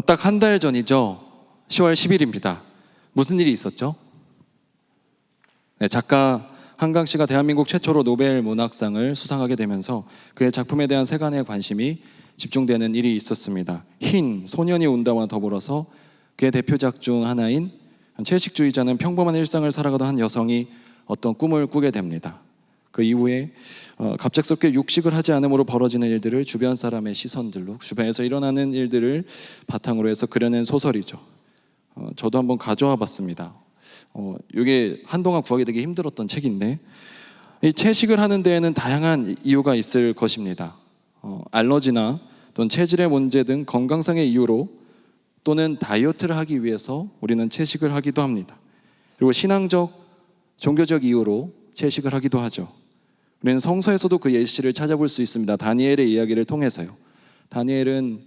딱 한 달 전이죠. 10월 10일입니다. 무슨 일이 있었죠? 네, 작가 한강 씨가 대한민국 최초로 노벨 문학상을 수상하게 되면서 그의 작품에 대한 세간의 관심이 집중되는 일이 있었습니다. 흰 소년이 온다와 더불어서 그의 대표작 중 하나인 채식주의자는 평범한 일상을 살아가던 한 여성이 어떤 꿈을 꾸게 됩니다. 그 이후에 갑작스럽게 육식을 하지 않음으로 벌어지는 일들을 주변 사람의 시선들로, 주변에서 일어나는 일들을 바탕으로 해서 그려낸 소설이죠. 저도 한번 가져와 봤습니다. 이게 한동안 구하기 되게 힘들었던 책인데, 이 채식을 하는 데에는 다양한 이유가 있을 것입니다. 알러지나 또는 체질의 문제 등 건강상의 이유로, 또는 다이어트를 하기 위해서 우리는 채식을 하기도 합니다. 그리고 신앙적, 종교적 이유로 채식을 하기도 하죠. 우리는 성서에서도 그 예시를 찾아볼 수 있습니다. 다니엘의 이야기를 통해서요. 다니엘은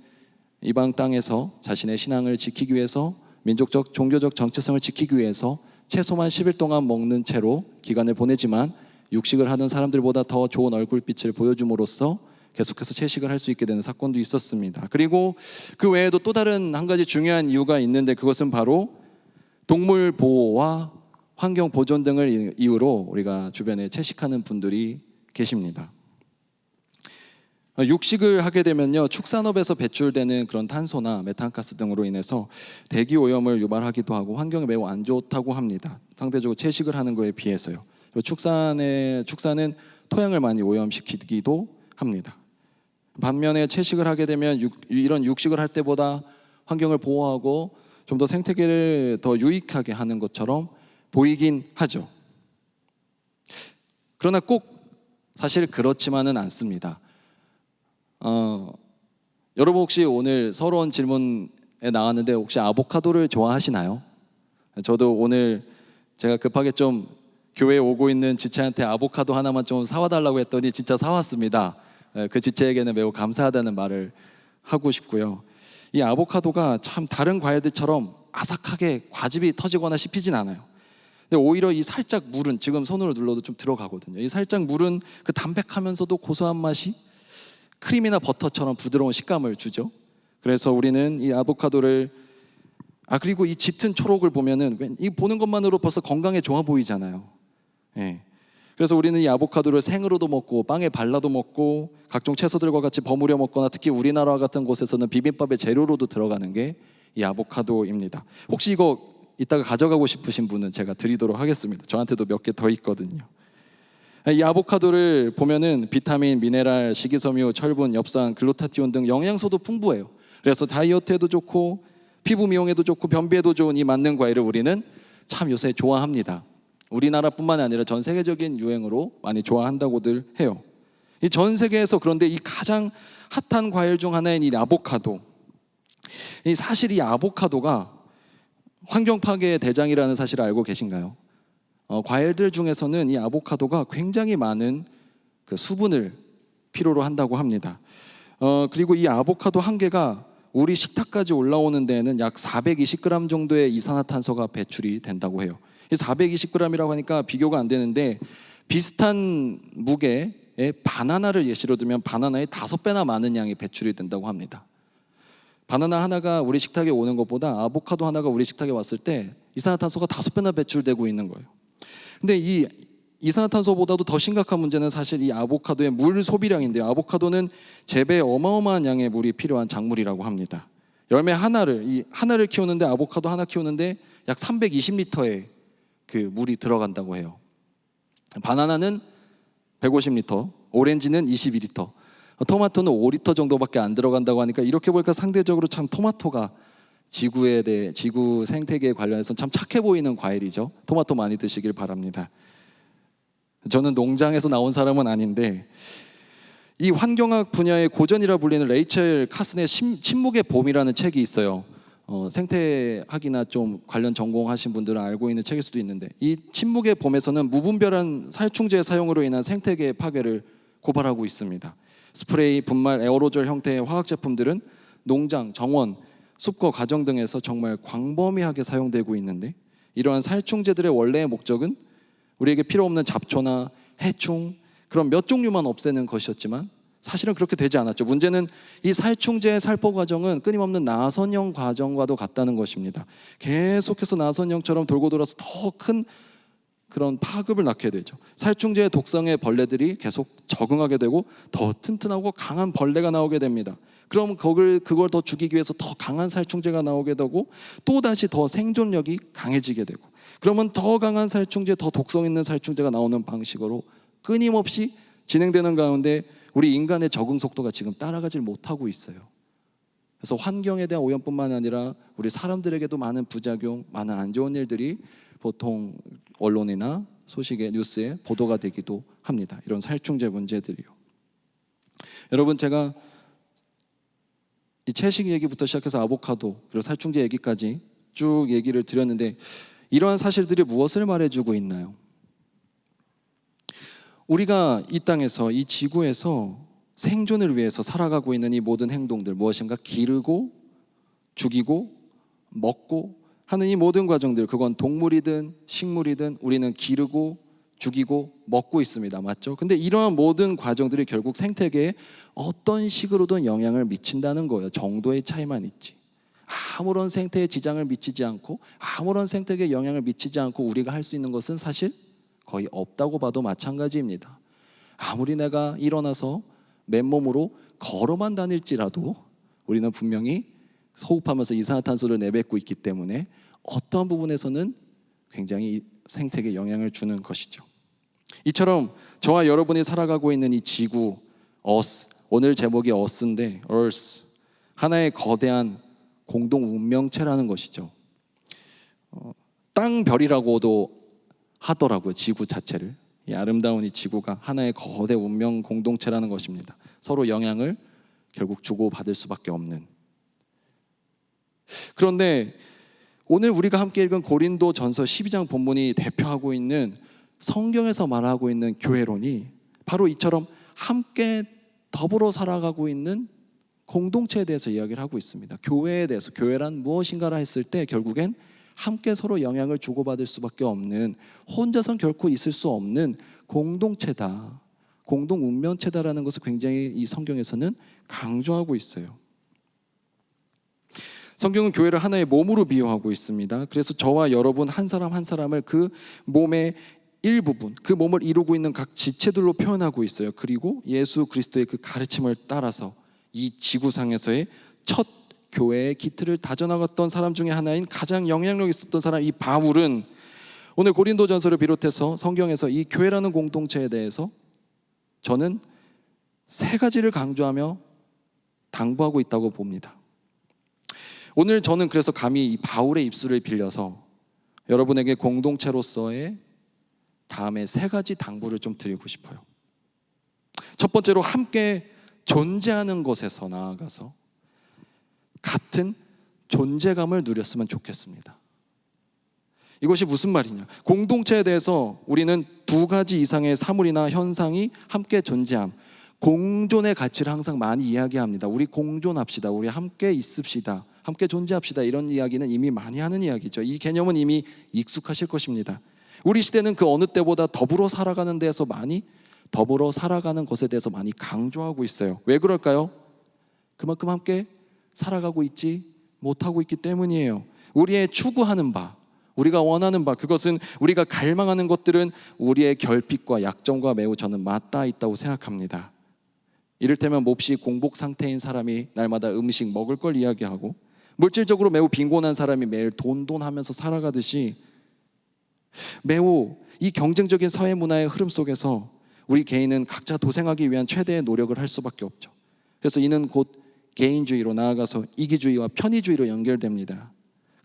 이방 땅에서 자신의 신앙을 지키기 위해서, 민족적, 종교적 정체성을 지키기 위해서 최소만 10일 동안 먹는 채로 기간을 보내지만 육식을 하는 사람들보다 더 좋은 얼굴빛을 보여줌으로써 계속해서 채식을 할 수 있게 되는 사건도 있었습니다. 그리고 그 외에도 또 다른 한 가지 중요한 이유가 있는데, 그것은 바로 동물 보호와 환경 보존 등을 이유로 우리가 주변에 채식하는 분들이 계십니다. 육식을 하게 되면요, 축산업에서 배출되는 그런 탄소나 메탄가스 등으로 인해서 대기 오염을 유발하기도 하고 환경에 매우 안 좋다고 합니다. 상대적으로 채식을 하는 거에 비해서요. 그리고 축사는 토양을 많이 오염시키기도 합니다. 반면에 채식을 하게 되면 이런 육식을 할 때보다 환경을 보호하고 좀 더 생태계를 더 유익하게 하는 것처럼 보이긴 하죠. 그러나 꼭 사실 그렇지만은 않습니다. 여러분 혹시 오늘 서러운 질문에 나왔는데 혹시 아보카도를 좋아하시나요? 저도 오늘 제가 급하게 좀 교회에 오고 있는 지체한테 아보카도 하나만 좀 사와달라고 했더니 진짜 사왔습니다. 그 지체에게는 매우 감사하다는 말을 하고 싶고요. 이 아보카도가 참 다른 과일들처럼 아삭하게 과즙이 터지거나 씹히진 않아요. 근데 오히려 이 살짝 물은, 지금 손으로 눌러도 좀 들어가거든요. 이 살짝 물은 그 담백하면서도 고소한 맛이 크림이나 버터처럼 부드러운 식감을 주죠. 그래서 우리는 이 아보카도를, 그리고 이 짙은 초록을 보면은 이 보는 것만으로 벌써 건강에 좋아 보이잖아요. 예. 그래서 우리는 이 아보카도를 생으로도 먹고 빵에 발라도 먹고 각종 채소들과 같이 버무려 먹거나, 특히 우리나라 같은 곳에서는 비빔밥의 재료로도 들어가는 게 이 아보카도입니다. 혹시 이거 이따가 가져가고 싶으신 분은 제가 드리도록 하겠습니다. 저한테도 몇 개 더 있거든요. 이 아보카도를 보면은 비타민, 미네랄, 식이섬유, 철분, 엽산, 글루타티온 등 영양소도 풍부해요. 그래서 다이어트에도 좋고 피부 미용에도 좋고 변비에도 좋은 이 만능 과일을 우리는 참 요새 좋아합니다. 우리나라뿐만 아니라 전 세계적인 유행으로 많이 좋아한다고들 해요. 이 전 세계에서, 그런데 이 가장 핫한 과일 중 하나인 이 아보카도, 사실 이 아보카도가 환경 파괴의 대장이라는 사실을 알고 계신가요? 과일들 중에서는 이 아보카도가 굉장히 많은 그 수분을 필요로 한다고 합니다. 그리고 이 아보카도 한 개가 우리 식탁까지 올라오는 데에는 약 420g 정도의 이산화탄소가 배출이 된다고 해요. 이 420g이라고 하니까 비교가 안 되는데, 비슷한 무게의 바나나를 예시로 들면 바나나의 5배나 많은 양이 배출이 된다고 합니다. 바나나 하나가 우리 식탁에 오는 것보다 아보카도 하나가 우리 식탁에 왔을 때 이산화탄소가 5배나 배출되고 있는 거예요. 근데 이 이산화탄소보다도 더 심각한 문제는 사실 이 아보카도의 물 소비량인데요. 아보카도는 재배에 어마어마한 양의 물이 필요한 작물이라고 합니다. 열매 하나를 키우는데, 아보카도 하나 키우는데 약 320리터의 그 물이 들어간다고 해요. 바나나는 150리터, 오렌지는 22리터, 토마토는 5리터 정도밖에 안 들어간다고 하니까, 이렇게 보니까 상대적으로 참 토마토가 지구 생태계에 관련해서는 참 착해 보이는 과일이죠. 토마토 많이 드시길 바랍니다. 저는 농장에서 나온 사람은 아닌데, 이 환경학 분야의 고전이라 불리는 레이첼 카슨의 침묵의 봄이라는 책이 있어요. 생태학이나 좀 관련 전공하신 분들은 알고 있는 책일 수도 있는데, 이 침묵의 봄에서는 무분별한 살충제 사용으로 인한 생태계 파괴를 고발하고 있습니다. 스프레이, 분말, 에어로졸 형태의 화학 제품들은 농장, 정원, 숲과 가정 등에서 정말 광범위하게 사용되고 있는데, 이러한 살충제들의 원래의 목적은 우리에게 필요 없는 잡초나 해충, 그런 몇 종류만 없애는 것이었지만 사실은 그렇게 되지 않았죠. 문제는 이 살충제의 살포 과정은 끊임없는 나선형 과정과도 같다는 것입니다. 계속해서 나선형처럼 돌고 돌아서 더 큰 그런 파급을 낳게 되죠. 살충제의 독성에 벌레들이 계속 적응하게 되고 더 튼튼하고 강한 벌레가 나오게 됩니다. 그럼 그걸 더 죽이기 위해서 더 강한 살충제가 나오게 되고 또다시 더 생존력이 강해지게 되고, 그러면 더 강한 살충제, 더 독성 있는 살충제가 나오는 방식으로 끊임없이 진행되는 가운데 우리 인간의 적응 속도가 지금 따라가질 못하고 있어요. 그래서 환경에 대한 오염뿐만 아니라 우리 사람들에게도 많은 부작용, 많은 안 좋은 일들이 보통 언론이나 소식에, 뉴스에 보도가 되기도 합니다. 이런 살충제 문제들이요. 여러분, 제가 이 채식 얘기부터 시작해서 아보카도 그리고 살충제 얘기까지 쭉 얘기를 드렸는데, 이러한 사실들이 무엇을 말해주고 있나요? 우리가 이 땅에서, 이 지구에서 생존을 위해서 살아가고 있는 이 모든 행동들, 무엇인가 기르고 죽이고 먹고 하는 이 모든 과정들, 그건 동물이든 식물이든 우리는 기르고 죽이고 먹고 있습니다. 맞죠? 근데 이러한 모든 과정들이 결국 생태계에 어떤 식으로든 영향을 미친다는 거예요. 정도의 차이만 있지. 아무런 생태에 지장을 미치지 않고, 아무런 생태계에 영향을 미치지 않고 우리가 할 수 있는 것은 사실 거의 없다고 봐도 마찬가지입니다. 아무리 내가 일어나서 맨몸으로 걸어만 다닐지라도 우리는 분명히 호흡하면서 이산화탄소를 내뱉고 있기 때문에 어떠한 부분에서는 굉장히 생태계에 영향을 주는 것이죠. 이처럼 저와 여러분이 살아가고 있는 이 지구, Earth, 오늘 제목이 Earth인데, Earth, 하나의 거대한 공동 운명체라는 것이죠. 땅별이라고도 하더라고요. 지구 자체를. 이 아름다운 이 지구가 하나의 거대 운명 공동체라는 것입니다. 서로 영향을 결국 주고받을 수밖에 없는. 그런데 오늘 우리가 함께 읽은 고린도전서 12장 본문이 대표하고 있는, 성경에서 말하고 있는 교회론이 바로 이처럼 함께 더불어 살아가고 있는 공동체에 대해서 이야기를 하고 있습니다. 교회에 대해서, 교회란 무엇인가라 했을 때 결국엔 함께 서로 영향을 주고받을 수밖에 없는, 혼자선 결코 있을 수 없는 공동체다, 공동 운명체다라는 것을 굉장히 이 성경에서는 강조하고 있어요. 성경은 교회를 하나의 몸으로 비유하고 있습니다. 그래서 저와 여러분 한 사람 한 사람을 그 몸의 일부분, 그 몸을 이루고 있는 각 지체들로 표현하고 있어요. 그리고 예수 그리스도의 그 가르침을 따라서 이 지구상에서의 첫 교회의 기틀을 다져나갔던 사람 중에 하나인, 가장 영향력 있었던 사람, 이 바울은 오늘 고린도전서를 비롯해서 성경에서 이 교회라는 공동체에 대해서 저는 세 가지를 강조하며 당부하고 있다고 봅니다. 오늘 저는 그래서 감히 이 바울의 입술을 빌려서 여러분에게 공동체로서의 다음에 세 가지 당부를 좀 드리고 싶어요. 첫 번째로, 함께 존재하는 것에서 나아가서 같은 존재감을 누렸으면 좋겠습니다. 이것이 무슨 말이냐? 공동체에 대해서 우리는 두 가지 이상의 사물이나 현상이 함께 존재함, 공존의 가치를 항상 많이 이야기합니다. 우리 공존합시다, 우리 함께 있읍시다, 함께 존재합시다, 이런 이야기는 이미 많이 하는 이야기죠. 이 개념은 이미 익숙하실 것입니다. 우리 시대는 그 어느 때보다 더불어 살아가는 데에서 많이, 더불어 살아가는 것에 대해서 많이 강조하고 있어요. 왜 그럴까요? 그만큼 함께 살아가고 있지 못하고 있기 때문이에요. 우리의 추구하는 바, 우리가 원하는 바, 그것은 우리가 갈망하는 것들은 우리의 결핍과 약점과 매우 저는 맞닿아 있다고 생각합니다. 이를테면 몹시 공복 상태인 사람이 날마다 음식 먹을 걸 이야기하고, 물질적으로 매우 빈곤한 사람이 매일 돈하면서 살아가듯이, 매우 이 경쟁적인 사회 문화의 흐름 속에서 우리 개인은 각자 도생하기 위한 최대의 노력을 할 수밖에 없죠. 그래서 이는 곧 개인주의로 나아가서 이기주의와 편의주의로 연결됩니다.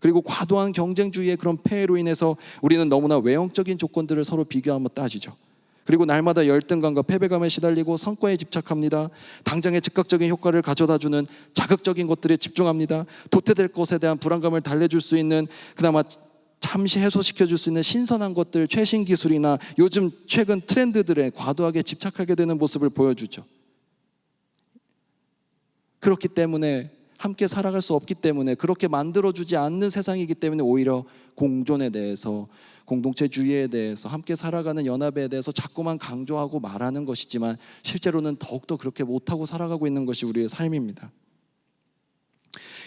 그리고 과도한 경쟁주의의 그런 폐해로 인해서 우리는 너무나 외형적인 조건들을 서로 비교하며 따지죠. 그리고 날마다 열등감과 패배감에 시달리고 성과에 집착합니다. 당장의 즉각적인 효과를 가져다주는 자극적인 것들에 집중합니다. 도태될 것에 대한 불안감을 달래줄 수 있는, 그나마 잠시 해소시켜줄 수 있는 신선한 것들, 최신 기술이나 요즘 최근 트렌드들에 과도하게 집착하게 되는 모습을 보여주죠. 그렇기 때문에, 함께 살아갈 수 없기 때문에, 그렇게 만들어주지 않는 세상이기 때문에 오히려 공존에 대해서 공동체주의에 대해서, 함께 살아가는 연합에 대해서 자꾸만 강조하고 말하는 것이지만 실제로는 더욱더 그렇게 못하고 살아가고 있는 것이 우리의 삶입니다.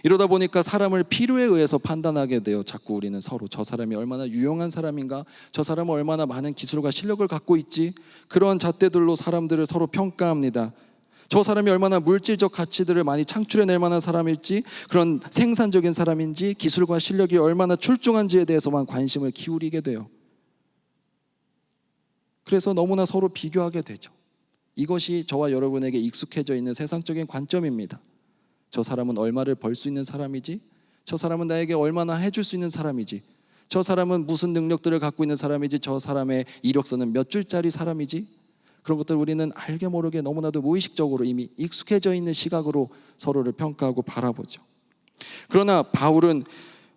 이러다 보니까 사람을 필요에 의해서 판단하게 돼요. 자꾸 우리는 서로 저 사람이 얼마나 유용한 사람인가, 저 사람은 얼마나 많은 기술과 실력을 갖고 있지, 그런 잣대들로 사람들을 서로 평가합니다. 저 사람이 얼마나 물질적 가치들을 많이 창출해낼 만한 사람일지, 그런 생산적인 사람인지, 기술과 실력이 얼마나 출중한지에 대해서만 관심을 기울이게 돼요. 그래서 너무나 서로 비교하게 되죠. 이것이 저와 여러분에게 익숙해져 있는 세상적인 관점입니다. 저 사람은 얼마를 벌 수 있는 사람이지, 저 사람은 나에게 얼마나 해줄 수 있는 사람이지, 저 사람은 무슨 능력들을 갖고 있는 사람이지, 저 사람의 이력서는 몇 줄짜리 사람이지, 그런 것들 우리는 알게 모르게 너무나도 무의식적으로 이미 익숙해져 있는 시각으로 서로를 평가하고 바라보죠. 그러나 바울은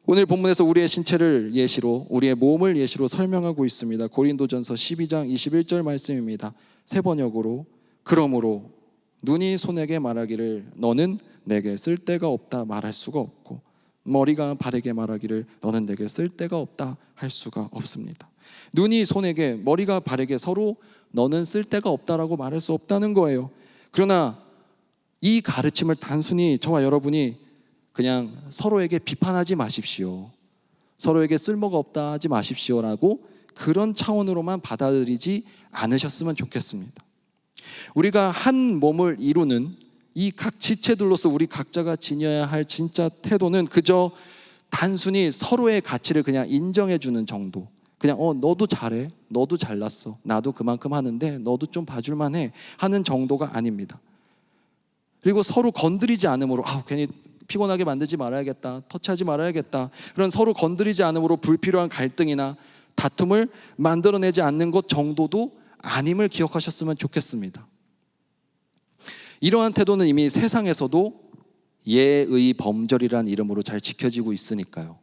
오늘 본문에서 우리의 신체를 예시로, 우리의 몸을 예시로 설명하고 있습니다. 고린도전서 12장 21절 말씀입니다. 세 번역으로, 그러므로 눈이 손에게 말하기를 너는 내게 쓸데가 없다 말할 수가 없고, 머리가 발에게 말하기를 너는 내게 쓸데가 없다 할 수가 없습니다. 눈이 손에게, 머리가 발에게 서로 너는 쓸데가 없다라고 말할 수 없다는 거예요. 그러나 이 가르침을 단순히 저와 여러분이 그냥 서로에게 비판하지 마십시오, 서로에게 쓸모가 없다 하지 마십시오라고 그런 차원으로만 받아들이지 않으셨으면 좋겠습니다. 우리가 한 몸을 이루는 이 각 지체들로서 우리 각자가 지녀야 할 진짜 태도는 그저 단순히 서로의 가치를 그냥 인정해주는 정도, 그냥 너도 잘해, 너도 잘났어, 나도 그만큼 하는데 너도 좀 봐줄만 해 하는 정도가 아닙니다. 그리고 서로 건드리지 않음으로 괜히 피곤하게 만들지 말아야겠다, 터치하지 말아야겠다, 그런 서로 건드리지 않음으로 불필요한 갈등이나 다툼을 만들어내지 않는 것 정도도 아님을 기억하셨으면 좋겠습니다. 이러한 태도는 이미 세상에서도 예의 범절이라는 이름으로 잘 지켜지고 있으니까요.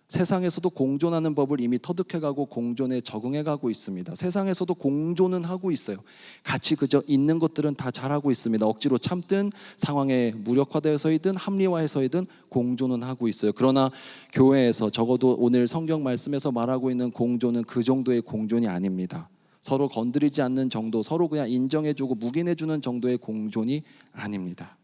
세상에서도 공존하는 법을 이미 터득해가고 공존에 적응해가고 있습니다. 세상에서도 공존은 하고 있어요. 같이 그저 있는 것들은 다 잘하고 있습니다. 억지로 참든 상황에 무력화되어서이든 합리화해서이든 공존은 하고 있어요. 그러나 교회에서, 적어도 오늘 성경 말씀에서 말하고 있는 공존은 그 정도의 공존이 아닙니다. 서로 건드리지 않는 정도, 서로 그냥 인정해주고 묵인해주는 정도의 공존이 아닙니다.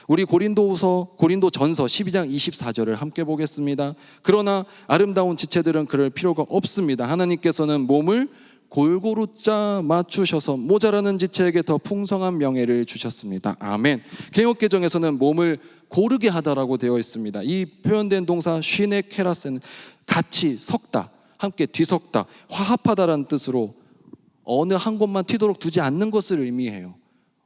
우리 고린도전서 12장 24절을 함께 보겠습니다. 그러나 아름다운 지체들은 그럴 필요가 없습니다. 하나님께서는 몸을 골고루 짜 맞추셔서 모자라는 지체에게 더 풍성한 명예를 주셨습니다. 아멘. 개역개정에서는 몸을 고르게 하다라고 되어 있습니다. 이 표현된 동사 쉬네케라스는 같이 섞다, 함께 뒤섞다, 화합하다라는 뜻으로 어느 한 곳만 튀도록 두지 않는 것을 의미해요.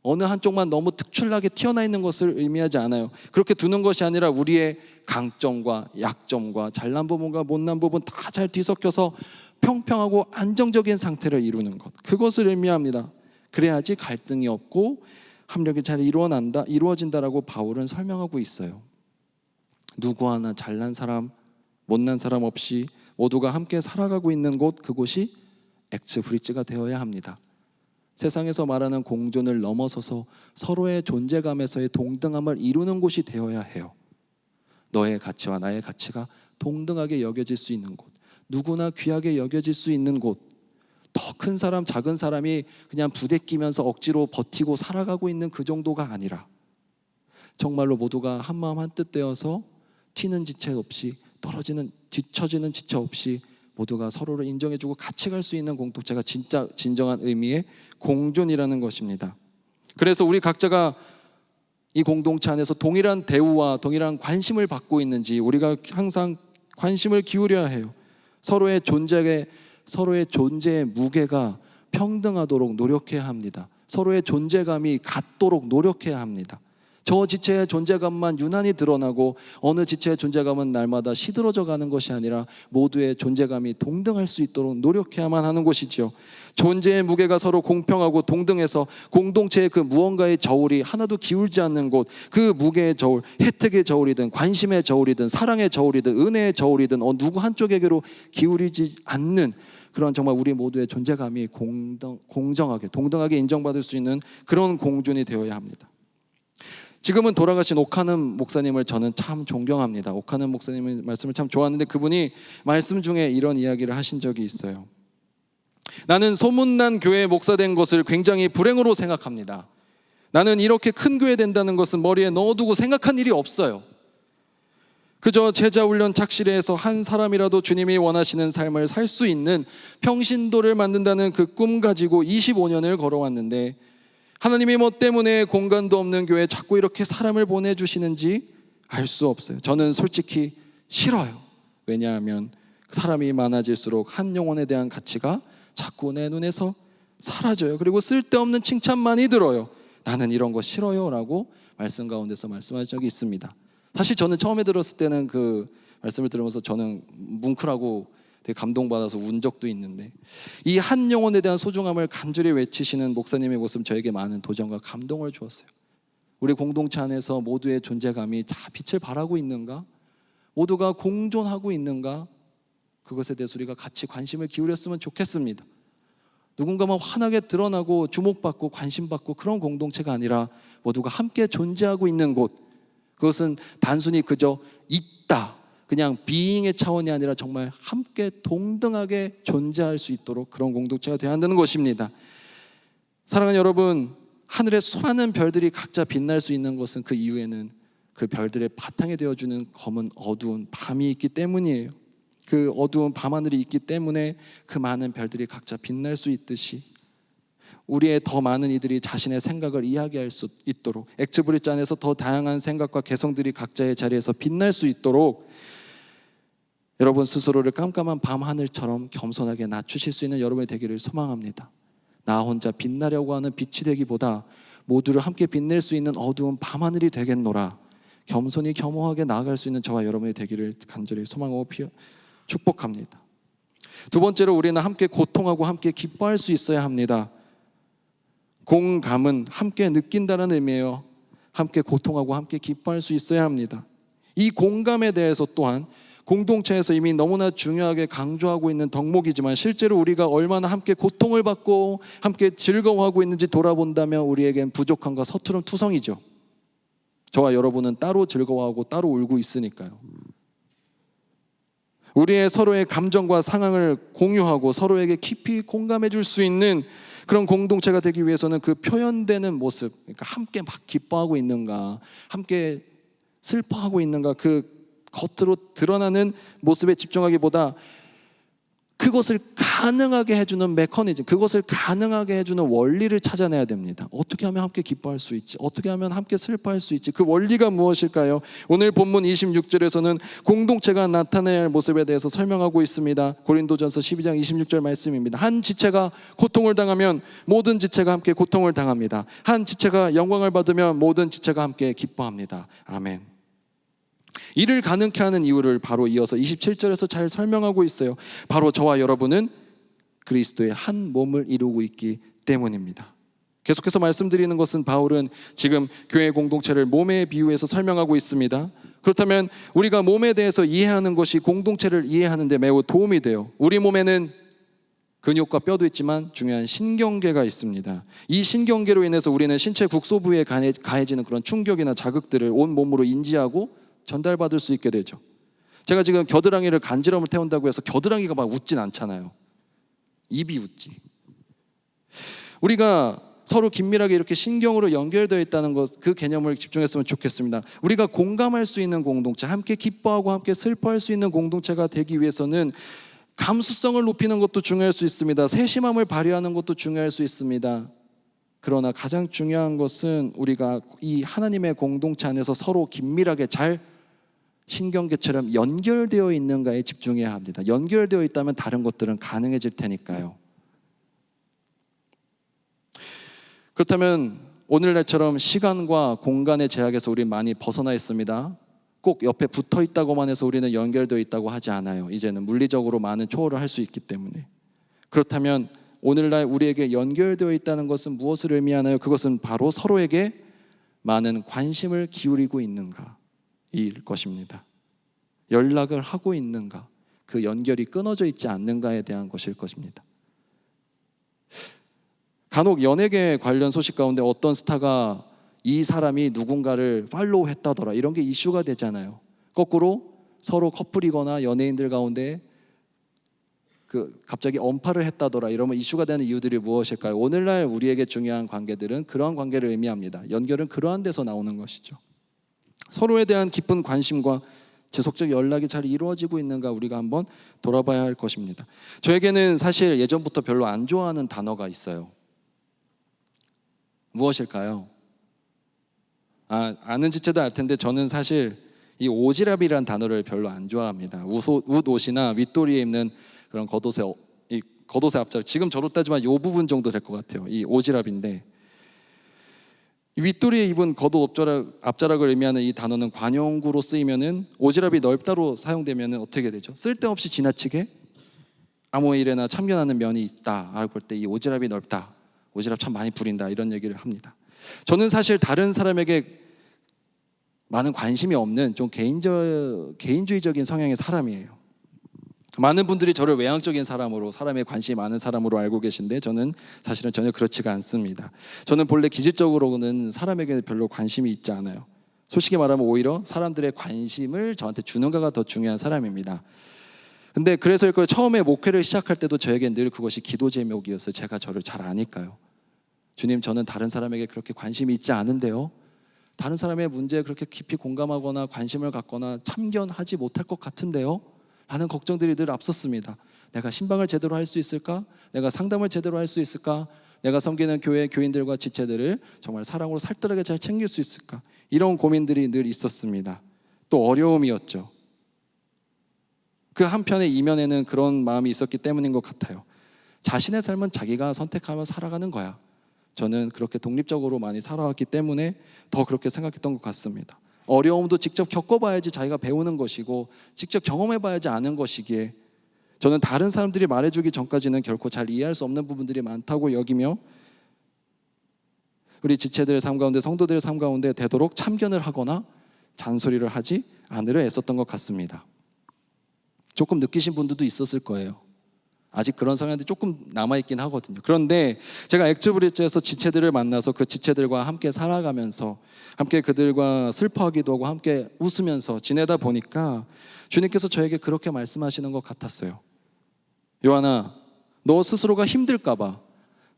어느 한쪽만 너무 특출나게 튀어나 있는 것을 의미하지 않아요. 그렇게 두는 것이 아니라 우리의 강점과 약점과 잘난 부분과 못난 부분 다 잘 뒤섞여서 평평하고 안정적인 상태를 이루는 것, 그것을 의미합니다. 그래야지 갈등이 없고 합력이 잘 이루어진다라고 바울은 설명하고 있어요. 누구 하나 잘난 사람, 못난 사람 없이 모두가 함께 살아가고 있는 곳, 그곳이 엑스브리지가 되어야 합니다. 세상에서 말하는 공존을 넘어서서 서로의 존재감에서의 동등함을 이루는 곳이 되어야 해요. 너의 가치와 나의 가치가 동등하게 여겨질 수 있는 곳, 누구나 귀하게 여겨질 수 있는 곳, 더 큰 사람, 작은 사람이 그냥 부대끼면서 억지로 버티고 살아가고 있는 그 정도가 아니라 정말로 모두가 한마음 한뜻 되어서 튀는 지체 없이, 떨어지는, 뒤처지는 지체 없이 모두가 서로를 인정해주고 같이 갈 수 있는 공동체가 진짜 진정한 의미의 공존이라는 것입니다. 그래서 우리 각자가 이 공동체 안에서 동일한 대우와 동일한 관심을 받고 있는지 우리가 항상 관심을 기울여야 해요. 서로의 존재의 무게가 평등하도록 노력해야 합니다. 서로의 존재감이 같도록 노력해야 합니다. 저 지체의 존재감만 유난히 드러나고 어느 지체의 존재감은 날마다 시들어져 가는 것이 아니라 모두의 존재감이 동등할 수 있도록 노력해야만 하는 것이지요. 존재의 무게가 서로 공평하고 동등해서 공동체의 그 무언가의 저울이 하나도 기울지 않는 곳, 그 무게의 저울, 혜택의 저울이든 관심의 저울이든 사랑의 저울이든 은혜의 저울이든 누구 한쪽에게로 기울이지 않는 그런 정말 우리 모두의 존재감이 공정하게 동등하게 인정받을 수 있는 그런 공존이 되어야 합니다. 지금은 돌아가신 오카는 목사님을 저는 참 존경합니다. 오카는 목사님의 말씀을 참 좋아하는데 그분이 말씀 중에 이런 이야기를 하신 적이 있어요. 나는 소문난 교회 목사 된 것을 굉장히 불행으로 생각합니다. 나는 이렇게 큰 교회 된다는 것은 머리에 넣어두고 생각한 일이 없어요. 그저 제자훈련 착실해서 한 사람이라도 주님이 원하시는 삶을 살 수 있는 평신도를 만든다는 그 꿈 가지고 25년을 걸어왔는데 하나님이 뭐 때문에 공간도 없는 교회에 자꾸 이렇게 사람을 보내주시는지 알 수 없어요. 저는 솔직히 싫어요. 왜냐하면 사람이 많아질수록 한 영혼에 대한 가치가 자꾸 내 눈에서 사라져요. 그리고 쓸데없는 칭찬만이 들어요. 나는 이런 거 싫어요 라고 말씀 가운데서 말씀하신 적이 있습니다. 사실 저는 처음에 들었을 때는 그 말씀을 들으면서 저는 뭉클하고 되게 감동받아서 운 적도 있는데 이 한 영혼에 대한 소중함을 간절히 외치시는 목사님의 모습 저에게 많은 도전과 감동을 주었어요. 우리 공동체 안에서 모두의 존재감이 다 빛을 발하고 있는가? 모두가 공존하고 있는가? 그것에 대해서 우리가 같이 관심을 기울였으면 좋겠습니다. 누군가만 환하게 드러나고 주목받고 관심받고 그런 공동체가 아니라 모두가 함께 존재하고 있는 곳, 그것은 단순히 그저 있다, 그냥 비잉의 차원이 아니라 정말 함께 동등하게 존재할 수 있도록 그런 공동체가 되어야 한다는 것입니다. 사랑하는 여러분, 하늘의 수많은 별들이 각자 빛날 수 있는 것은 그 이유에는 그 별들의 바탕이 되어주는 검은 어두운 밤이 있기 때문이에요. 그 어두운 밤하늘이 있기 때문에 그 많은 별들이 각자 빛날 수 있듯이 우리의 더 많은 이들이 자신의 생각을 이야기할 수 있도록 엑스브리지 안에서 더 다양한 생각과 개성들이 각자의 자리에서 빛날 수 있도록 여러분 스스로를 깜깜한 밤하늘처럼 겸손하게 낮추실 수 있는 여러분이 되기를 소망합니다. 나 혼자 빛나려고 하는 빛이 되기보다 모두를 함께 빛낼 수 있는 어두운 밤하늘이 되겠노라. 겸손히 겸허하게 나아갈 수 있는 저와 여러분이 되기를 간절히 소망하고 축복합니다. 두 번째로 우리는 함께 고통하고 함께 기뻐할 수 있어야 합니다. 공감은 함께 느낀다는 의미예요. 함께 고통하고 함께 기뻐할 수 있어야 합니다. 이 공감에 대해서 또한 공동체에서 이미 너무나 중요하게 강조하고 있는 덕목이지만 실제로 우리가 얼마나 함께 고통을 받고 함께 즐거워하고 있는지 돌아본다면 우리에겐 부족함과 서투른 투성이죠. 저와 여러분은 따로 즐거워하고 따로 울고 있으니까요. 우리의 서로의 감정과 상황을 공유하고 서로에게 깊이 공감해 줄 수 있는 그런 공동체가 되기 위해서는 그 표현되는 모습, 그러니까 함께 막 기뻐하고 있는가, 함께 슬퍼하고 있는가, 그 겉으로 드러나는 모습에 집중하기보다 그것을 가능하게 해주는 메커니즘, 그것을 가능하게 해주는 원리를 찾아내야 됩니다. 어떻게 하면 함께 기뻐할 수 있지? 어떻게 하면 함께 슬퍼할 수 있지? 그 원리가 무엇일까요? 오늘 본문 26절에서는 공동체가 나타내야 할 모습에 대해서 설명하고 있습니다. 고린도전서 12장 26절 말씀입니다. 한 지체가 고통을 당하면 모든 지체가 함께 고통을 당합니다. 한 지체가 영광을 받으면 모든 지체가 함께 기뻐합니다. 아멘. 이를 가능케 하는 이유를 바로 이어서 27절에서 잘 설명하고 있어요. 바로 저와 여러분은 그리스도의 한 몸을 이루고 있기 때문입니다. 계속해서 말씀드리는 것은 바울은 지금 교회 공동체를 몸에 비유해서 설명하고 있습니다. 그렇다면 우리가 몸에 대해서 이해하는 것이 공동체를 이해하는 데 매우 도움이 돼요. 우리 몸에는 근육과 뼈도 있지만 중요한 신경계가 있습니다. 이 신경계로 인해서 우리는 신체 국소부에 가해지는 그런 충격이나 자극들을 온 몸으로 인지하고 전달받을 수 있게 되죠. 제가 지금 겨드랑이를 간지럼을 태운다고 해서 겨드랑이가 막 웃진 않잖아요. 입이 웃지. 우리가 서로 긴밀하게 이렇게 신경으로 연결되어 있다는 것, 그 개념을 집중했으면 좋겠습니다. 우리가 공감할 수 있는 공동체, 함께 기뻐하고 함께 슬퍼할 수 있는 공동체가 되기 위해서는 감수성을 높이는 것도 중요할 수 있습니다. 세심함을 발휘하는 것도 중요할 수 있습니다. 그러나 가장 중요한 것은 우리가 이 하나님의 공동체 안에서 서로 긴밀하게 잘 신경계처럼 연결되어 있는가에 집중해야 합니다. 연결되어 있다면 다른 것들은 가능해질 테니까요. 그렇다면 오늘날처럼 시간과 공간의 제약에서 우리 많이 벗어나 있습니다. 꼭 옆에 붙어 있다고만 해서 우리는 연결되어 있다고 하지 않아요. 이제는 물리적으로 많은 초월을 할 수 있기 때문에. 그렇다면 오늘날 우리에게 연결되어 있다는 것은 무엇을 의미하나요? 그것은 바로 서로에게 많은 관심을 기울이고 있는가 일 것입니다. 연락을 하고 있는가, 그 연결이 끊어져 있지 않는가에 대한 것일 것입니다. 간혹 연예계 관련 소식 가운데 어떤 스타가 이 사람이 누군가를 팔로우 했다더라 이런 게 이슈가 되잖아요. 거꾸로 서로 커플이거나 연예인들 가운데 갑자기 언팔을 했다더라 이러면 이슈가 되는 이유들이 무엇일까요? 오늘날 우리에게 중요한 관계들은 그러한 관계를 의미합니다. 연결은 그러한 데서 나오는 것이죠. 서로에 대한 깊은 관심과 지속적 연락이 잘 이루어지고 있는가 우리가 한번 돌아봐야 할 것입니다. 저에게는 사실 예전부터 별로 안 좋아하는 단어가 있어요. 무엇일까요? 아는 지체도 알 텐데 저는 사실 이 오지랖이라는 단어를 별로 안 좋아합니다. 웃옷이나 윗도리에 입는 그런 겉옷의 앞자락, 지금 저로 따지면 이 부분 정도 될 것 같아요. 이 오지랖인데 윗도리에 입은 겉옷 앞자락을 의미하는 이 단어는 관용구로 쓰이면은 오지랖이 넓다로 사용되면은 어떻게 되죠? 쓸데없이 지나치게 아무 일에나 참견하는 면이 있다라고 할 때 이 오지랖이 넓다, 오지랖 참 많이 부린다 이런 얘기를 합니다. 저는 사실 다른 사람에게 많은 관심이 없는 좀 개인주의적인 성향의 사람이에요. 많은 분들이 저를 외향적인 사람으로, 사람에 관심이 많은 사람으로 알고 계신데 저는 사실은 전혀 그렇지가 않습니다. 저는 본래 기질적으로는 사람에게 별로 관심이 있지 않아요. 솔직히 말하면 오히려 사람들의 관심을 저한테 주는가가 더 중요한 사람입니다. 근데 그래서 처음에 목회를 시작할 때도 저에게 늘 그것이 기도 제목이었어요. 제가 저를 잘 아니까요. 주님, 저는 다른 사람에게 그렇게 관심이 있지 않은데요, 다른 사람의 문제에 그렇게 깊이 공감하거나 관심을 갖거나 참견하지 못할 것 같은데요 라는 걱정들이 늘 앞섰습니다. 내가 신방을 제대로 할 수 있을까? 내가 상담을 제대로 할 수 있을까? 내가 섬기는 교회 교인들과 지체들을 정말 사랑으로 살뜰하게 잘 챙길 수 있을까? 이런 고민들이 늘 있었습니다. 또 어려움이었죠. 그 한편의 이면에는 그런 마음이 있었기 때문인 것 같아요. 자신의 삶은 자기가 선택하며 살아가는 거야. 저는 그렇게 독립적으로 많이 살아왔기 때문에 더 그렇게 생각했던 것 같습니다. 어려움도 직접 겪어봐야지 자기가 배우는 것이고 직접 경험해봐야지 아는 것이기에 저는 다른 사람들이 말해주기 전까지는 결코 잘 이해할 수 없는 부분들이 많다고 여기며 우리 지체들의 삶 가운데, 성도들의 삶 가운데 되도록 참견을 하거나 잔소리를 하지 않으려 애썼던 것 같습니다. 조금 느끼신 분들도 있었을 거예요. 아직 그런 성향들이 조금 남아있긴 하거든요. 그런데 제가 액츠브리지에서 지체들을 만나서 그 지체들과 함께 살아가면서 함께 그들과 슬퍼하기도 하고 함께 웃으면서 지내다 보니까 주님께서 저에게 그렇게 말씀하시는 것 같았어요. 요한아, 너 스스로가 힘들까봐,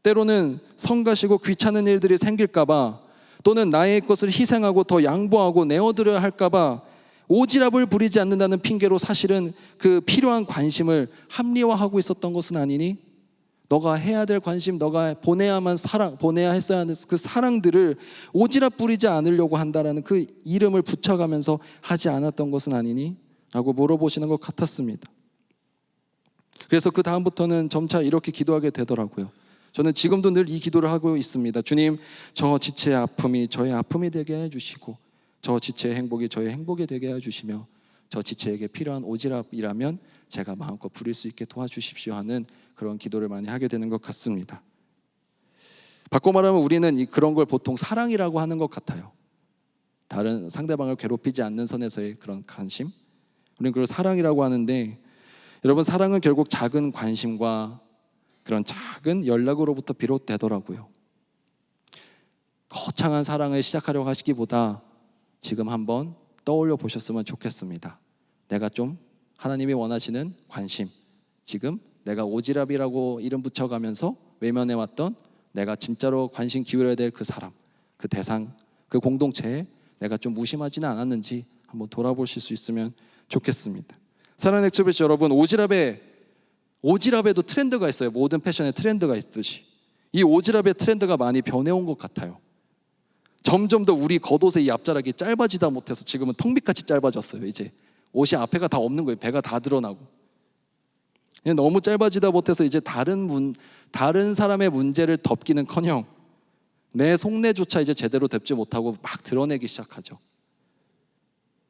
때로는 성가시고 귀찮은 일들이 생길까봐, 또는 나의 것을 희생하고 더 양보하고 내어드려야 할까봐 오지랖을 부리지 않는다는 핑계로 사실은 그 필요한 관심을 합리화하고 있었던 것은 아니니? 너가 해야 될 관심, 너가 보내야 했어야 하는 그 사랑들을 오지랖 부리지 않으려고 한다라는 그 이름을 붙여가면서 하지 않았던 것은 아니니? 라고 물어보시는 것 같았습니다. 그래서 그 다음부터는 점차 이렇게 기도하게 되더라고요. 저는 지금도 늘 이 기도를 하고 있습니다. 주님, 저 지체의 아픔이 저의 아픔이 되게 해주시고, 저 지체의 행복이 저의 행복이 되게 해주시며, 저 지체에게 필요한 오지랖이라면 제가 마음껏 부릴 수 있게 도와주십시오 하는 그런 기도를 많이 하게 되는 것 같습니다. 바꿔 말하면 우리는 그런 걸 보통 사랑이라고 하는 것 같아요. 다른 상대방을 괴롭히지 않는 선에서의 그런 관심, 우리는 그걸 사랑이라고 하는데, 여러분, 사랑은 결국 작은 관심과 그런 작은 연락으로부터 비롯되더라고요. 거창한 사랑을 시작하려고 하시기보다 지금 한번 떠올려 보셨으면 좋겠습니다. 내가 좀 하나님이 원하시는 관심, 지금 내가 오지랖이라고 이름 붙여가면서 외면해왔던 내가 진짜로 관심 기울여야 될 그 사람, 그 대상, 그 공동체에 내가 좀 무심하지는 않았는지 한번 돌아보실 수 있으면 좋겠습니다. 사랑하는 엑스프레스 여러분, 오지랖에도 트렌드가 있어요. 모든 패션에 트렌드가 있듯이 이 오지랖의 트렌드가 많이 변해온 것 같아요. 점점 더 우리 겉옷의 이 앞자락이 짧아지다 못해서 지금은 텅비같이 짧아졌어요. 이제 옷이 앞에가 다 없는 거예요. 배가 다 드러나고. 너무 짧아지다 못해서 이제 다른 사람의 문제를 덮기는커녕 내 속내조차 이제 제대로 덮지 못하고 막 드러내기 시작하죠.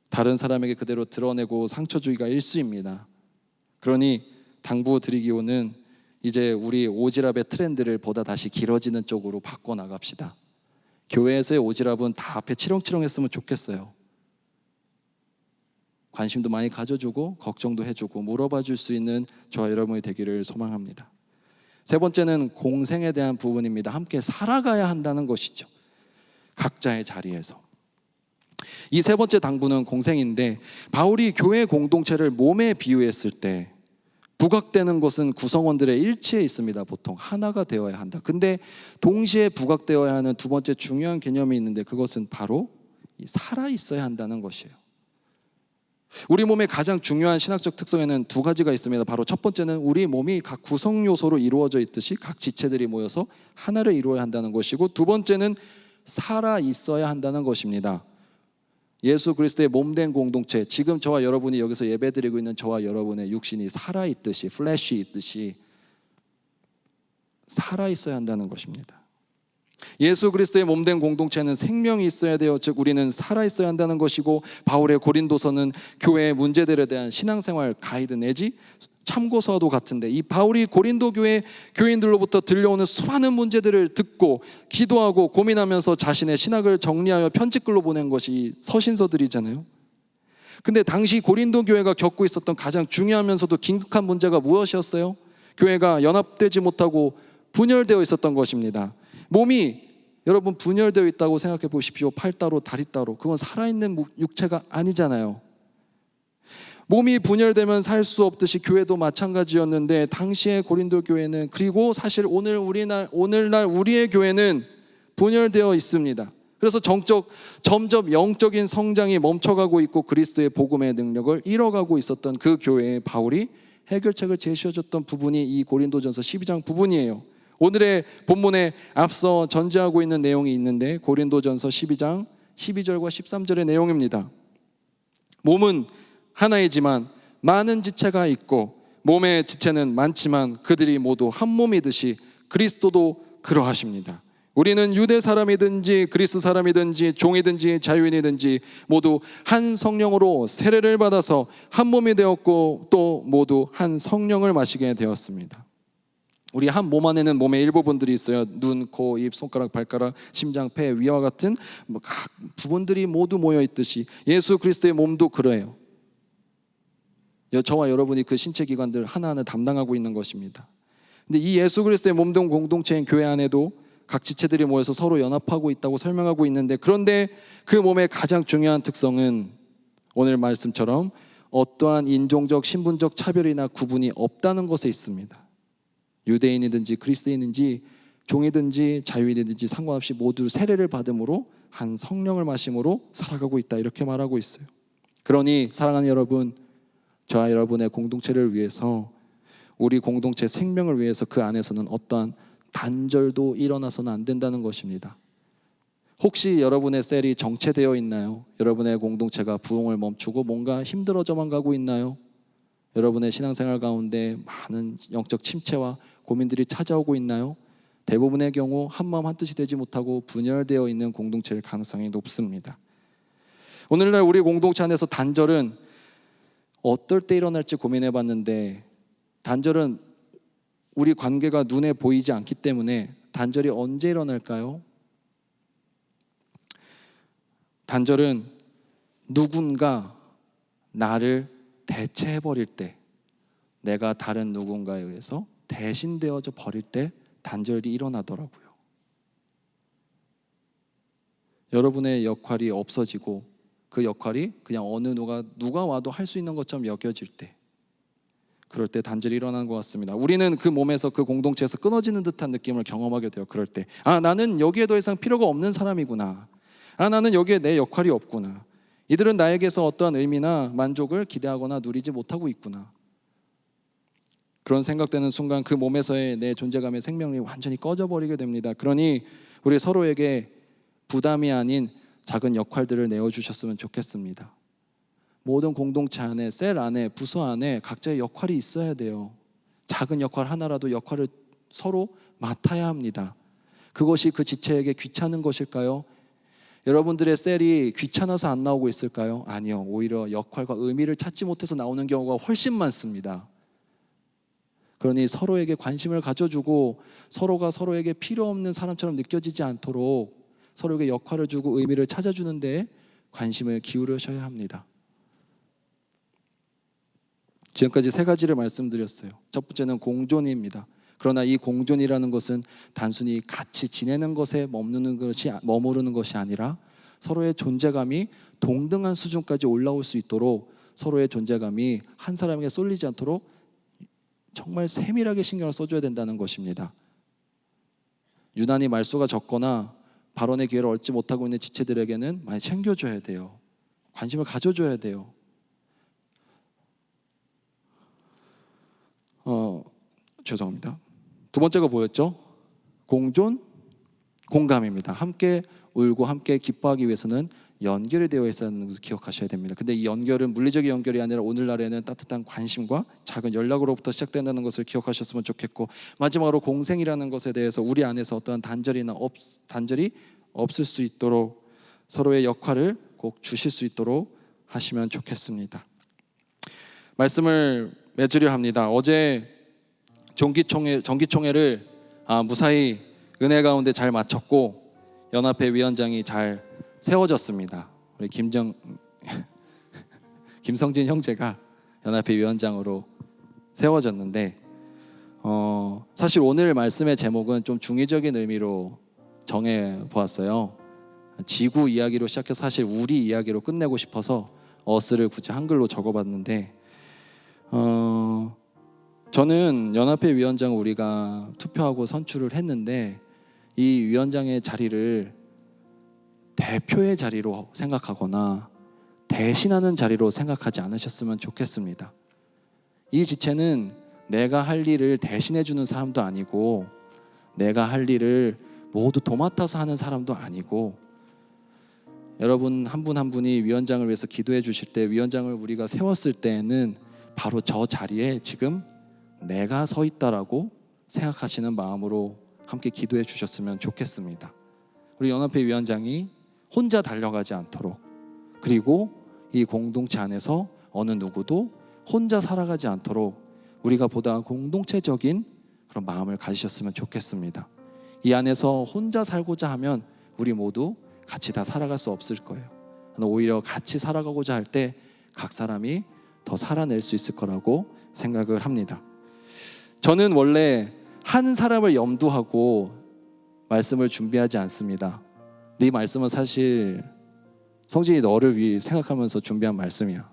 다른 사람에게 그대로 드러내고 상처 주기가 일쑤입니다. 그러니 당부드리기로는 이제 우리 오지랖의 트렌드를 보다 다시 길어지는 쪽으로 바꿔 나갑시다. 교회에서의 오지랖은 다 앞에 치렁치렁했으면 좋겠어요. 관심도 많이 가져주고 걱정도 해주고 물어봐 줄 수 있는 저와 여러분이 되기를 소망합니다. 세 번째는 공생에 대한 부분입니다. 함께 살아가야 한다는 것이죠. 각자의 자리에서. 이 세 번째 당부는 공생인데, 바울이 교회 공동체를 몸에 비유했을 때 부각되는 것은 구성원들의 일치에 있습니다. 보통 하나가 되어야 한다. 근데 동시에 부각되어야 하는 두 번째 중요한 개념이 있는데, 그것은 바로 살아 있어야 한다는 것이에요. 우리 몸의 가장 중요한 신학적 특성에는 두 가지가 있습니다. 바로 첫 번째는 우리 몸이 각 구성 요소로 이루어져 있듯이 각 지체들이 모여서 하나를 이루어야 한다는 것이고, 두 번째는 살아 있어야 한다는 것입니다. 예수 그리스도의 몸된 공동체, 지금 저와 여러분이 여기서 예배드리고 있는 저와 여러분의 육신이 살아있듯이, 플래시 있듯이 살아있어야 한다는 것입니다. 예수 그리스도의 몸된 공동체는 생명이 있어야 돼요. 즉 우리는 살아있어야 한다는 것이고, 바울의 고린도서는 교회의 문제들에 대한 신앙생활 가이드 내지 참고서도 같은데, 이 바울이 고린도 교회 교인들로부터 들려오는 수많은 문제들을 듣고 기도하고 고민하면서 자신의 신학을 정리하여 편집글로 보낸 것이 서신서들이잖아요. 근데 당시 고린도 교회가 겪고 있었던 가장 중요하면서도 긴급한 문제가 무엇이었어요? 교회가 연합되지 못하고 분열되어 있었던 것입니다. 몸이 여러분 분열되어 있다고 생각해 보십시오. 팔 따로 다리 따로. 그건 살아있는 육체가 아니잖아요. 몸이 분열되면 살 수 없듯이 교회도 마찬가지였는데, 당시의 고린도 교회는, 그리고 사실 오늘날 우리의 교회는 분열되어 있습니다. 그래서 점점 영적인 성장이 멈춰가고 있고 그리스도의 복음의 능력을 잃어가고 있었던 그 교회에 바울이 해결책을 제시해줬던 부분이 이 고린도전서 12장 부분이에요. 오늘의 본문에 앞서 전제하고 있는 내용이 있는데, 고린도전서 12장 12절과 13절의 내용입니다. 몸은 하나이지만 많은 지체가 있고, 몸의 지체는 많지만 그들이 모두 한 몸이듯이 그리스도도 그러하십니다. 우리는 유대 사람이든지 그리스 사람이든지 종이든지 자유인이든지 모두 한 성령으로 세례를 받아서 한 몸이 되었고, 또 모두 한 성령을 마시게 되었습니다. 우리 한 몸 안에는 몸의 일부분들이 있어요. 눈, 코, 입, 손가락, 발가락, 심장, 폐, 위와 같은 각 부분들이 모두 모여 있듯이 예수 그리스도의 몸도 그래요. 저와 여러분이 그 신체 기관들 하나하나 담당하고 있는 것입니다. 근데 이 예수 그리스도의 몸된 공동체인 교회 안에도 각 지체들이 모여서 서로 연합하고 있다고 설명하고 있는데, 그런데 그 몸의 가장 중요한 특성은 오늘 말씀처럼 어떠한 인종적, 신분적 차별이나 구분이 없다는 것에 있습니다. 유대인이든지 그리스도인인지 종이든지 자유인이든지 상관없이 모두 세례를 받음으로 한 성령을 마심으로 살아가고 있다, 이렇게 말하고 있어요. 그러니 사랑하는 여러분, 저와 여러분의 공동체를 위해서, 우리 공동체 생명을 위해서 그 안에서는 어떠한 단절도 일어나서는 안 된다는 것입니다. 혹시 여러분의 셀이 정체되어 있나요? 여러분의 공동체가 부흥을 멈추고 뭔가 힘들어져만 가고 있나요? 여러분의 신앙생활 가운데 많은 영적 침체와 고민들이 찾아오고 있나요? 대부분의 경우 한마음 한뜻이 되지 못하고 분열되어 있는 공동체일 가능성이 높습니다. 오늘날 우리 공동체 안에서 단절은 어떨 때 일어날지 고민해 봤는데, 단절은 우리 관계가 눈에 보이지 않기 때문에 단절이 언제 일어날까요? 단절은 누군가 나를 대체해버릴 때, 내가 다른 누군가에 의해서 대신되어져 버릴 때 단절이 일어나더라고요. 여러분의 역할이 없어지고 그 역할이 그냥 어느 누가 와도 할 수 있는 것처럼 여겨질 때, 그럴 때 단절이 일어나는 것 같습니다. 우리는 그 몸에서, 그 공동체에서 끊어지는 듯한 느낌을 경험하게 돼요. 그럴 때 나는 여기에 더 이상 필요가 없는 사람이구나. 나는 여기에 내 역할이 없구나. 이들은 나에게서 어떠한 의미나 만족을 기대하거나 누리지 못하고 있구나. 그런 생각되는 순간 그 몸에서의 내 존재감의 생명력이 완전히 꺼져버리게 됩니다. 그러니 우리 서로에게 부담이 아닌 작은 역할들을 내어주셨으면 좋겠습니다. 모든 공동체 안에, 셀 안에, 부서 안에 각자의 역할이 있어야 돼요. 작은 역할 하나라도 역할을 서로 맡아야 합니다. 그것이 그 지체에게 귀찮은 것일까요? 여러분들의 셀이 귀찮아서 안 나오고 있을까요? 아니요. 오히려 역할과 의미를 찾지 못해서 나오는 경우가 훨씬 많습니다. 그러니 서로에게 관심을 가져주고, 서로가 서로에게 필요 없는 사람처럼 느껴지지 않도록 서로에게 역할을 주고 의미를 찾아주는 데 관심을 기울여셔야 합니다. 지금까지 세 가지를 말씀드렸어요. 첫 번째는 공존입니다. 그러나 이 공존이라는 것은 단순히 같이 지내는 것에 머무르는 것이 아니라 서로의 존재감이 동등한 수준까지 올라올 수 있도록, 서로의 존재감이 한 사람에게 쏠리지 않도록 정말 세밀하게 신경을 써줘야 된다는 것입니다. 유난히 말수가 적거나 발언의 기회를 얻지 못하고 있는 지체들에게는 많이 챙겨줘야 돼요. 관심을 가져줘야 돼요. 죄송합니다. 두 번째가 뭐였죠? 공존, 공감입니다. 함께 울고 함께 기뻐하기 위해서는 연결이 되어 있다는 것을 기억하셔야 됩니다. 근데 이 연결은 물리적인 연결이 아니라 오늘날에는 따뜻한 관심과 작은 연락으로부터 시작된다는 것을 기억하셨으면 좋겠고, 마지막으로 공생이라는 것에 대해서 우리 안에서 어떠한 단절이 없을 수 있도록 서로의 역할을 꼭 주실 수 있도록 하시면 좋겠습니다. 말씀을 맺으려 합니다. 어제 정기총회를 무사히 은혜 가운데 잘 마쳤고 연합회 위원장이 잘 세워졌습니다. 우리 김성진 형제가 연합회 위원장으로 세워졌는데 사실 오늘 말씀의 제목은 좀 중의적인 의미로 정해 보았어요. 지구 이야기로 시작해서 사실 우리 이야기로 끝내고 싶어서 어스를 굳이 한글로 적어봤는데 저는 연합회 위원장 우리가 투표하고 선출을 했는데 이 위원장의 자리를 대표의 자리로 생각하거나 대신하는 자리로 생각하지 않으셨으면 좋겠습니다. 이 지체는 내가 할 일을 대신해 주는 사람도 아니고 내가 할 일을 모두 도맡아서 하는 사람도 아니고, 여러분 한 분 한 분이 위원장을 위해서 기도해 주실 때, 위원장을 우리가 세웠을 때에는 바로 저 자리에 지금 내가 서 있다라고 생각하시는 마음으로 함께 기도해 주셨으면 좋겠습니다. 우리 연합회 위원장이 혼자 달려가지 않도록, 그리고 이 공동체 안에서 어느 누구도 혼자 살아가지 않도록 우리가 보다 공동체적인 그런 마음을 가지셨으면 좋겠습니다. 이 안에서 혼자 살고자 하면 우리 모두 같이 다 살아갈 수 없을 거예요. 오히려 같이 살아가고자 할 때 각 사람이 더 살아낼 수 있을 거라고 생각을 합니다. 저는 원래 한 사람을 염두하고 말씀을 준비하지 않습니다. 네 말씀은 사실 성진이 너를 위해 생각하면서 준비한 말씀이야.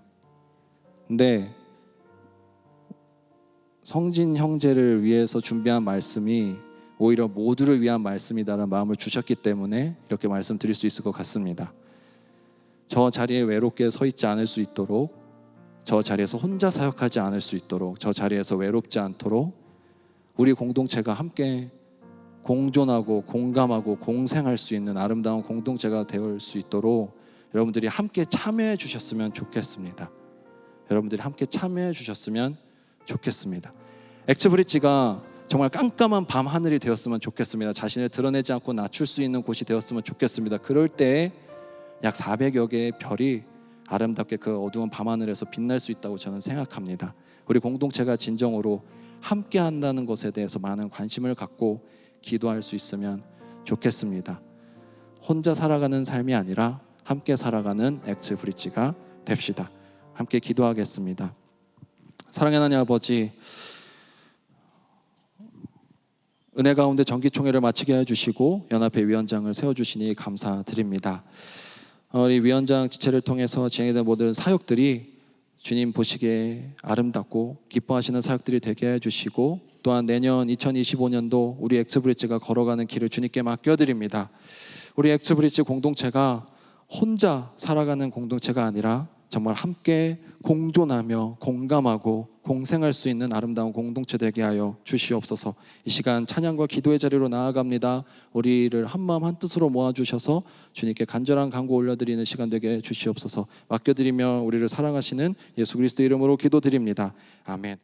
근데 성진 형제를 위해서 준비한 말씀이 오히려 모두를 위한 말씀이다라는 마음을 주셨기 때문에 이렇게 말씀드릴 수 있을 것 같습니다. 저 자리에 외롭게 서 있지 않을 수 있도록, 저 자리에서 혼자 사역하지 않을 수 있도록, 저 자리에서 외롭지 않도록 우리 공동체가 함께 공존하고 공감하고 공생할 수 있는 아름다운 공동체가 될 수 있도록 여러분들이 함께 참여해 주셨으면 좋겠습니다. 여러분들이 함께 참여해 주셨으면 좋겠습니다. 엑스브릿지가 정말 깜깜한 밤 하늘이 되었으면 좋겠습니다. 자신을 드러내지 않고 낮출 수 있는 곳이 되었으면 좋겠습니다. 그럴 때 약 400여 개의 별이 아름답게 그 어두운 밤하늘에서 빛날 수 있다고 저는 생각합니다. 우리 공동체가 진정으로 함께 한다는 것에 대해서 많은 관심을 갖고 기도할 수 있으면 좋겠습니다. 혼자 살아가는 삶이 아니라 함께 살아가는 엑스브릿지가 됩시다. 함께 기도하겠습니다. 사랑의 하나님 아버지, 은혜 가운데 정기총회를 마치게 해주시고 연합회 위원장을 세워주시니 감사드립니다. 우리 위원장 지체를 통해서 진행된 모든 사역들이 주님 보시기에 아름답고 기뻐하시는 사역들이 되게 해주시고, 또한 내년 2025년도 우리 엑스브릿지가 걸어가는 길을 주님께 맡겨드립니다. 우리 엑스브릿지 공동체가 혼자 살아가는 공동체가 아니라 정말 함께 공존하며 공감하고 공생할 수 있는 아름다운 공동체 되게 하여 주시옵소서. 이 시간 찬양과 기도의 자리로 나아갑니다. 우리를 한마음 한뜻으로 모아주셔서 주님께 간절한 간구 올려드리는 시간 되게 주시옵소서. 맡겨드리며 우리를 사랑하시는 예수 그리스도 이름으로 기도드립니다. 아멘.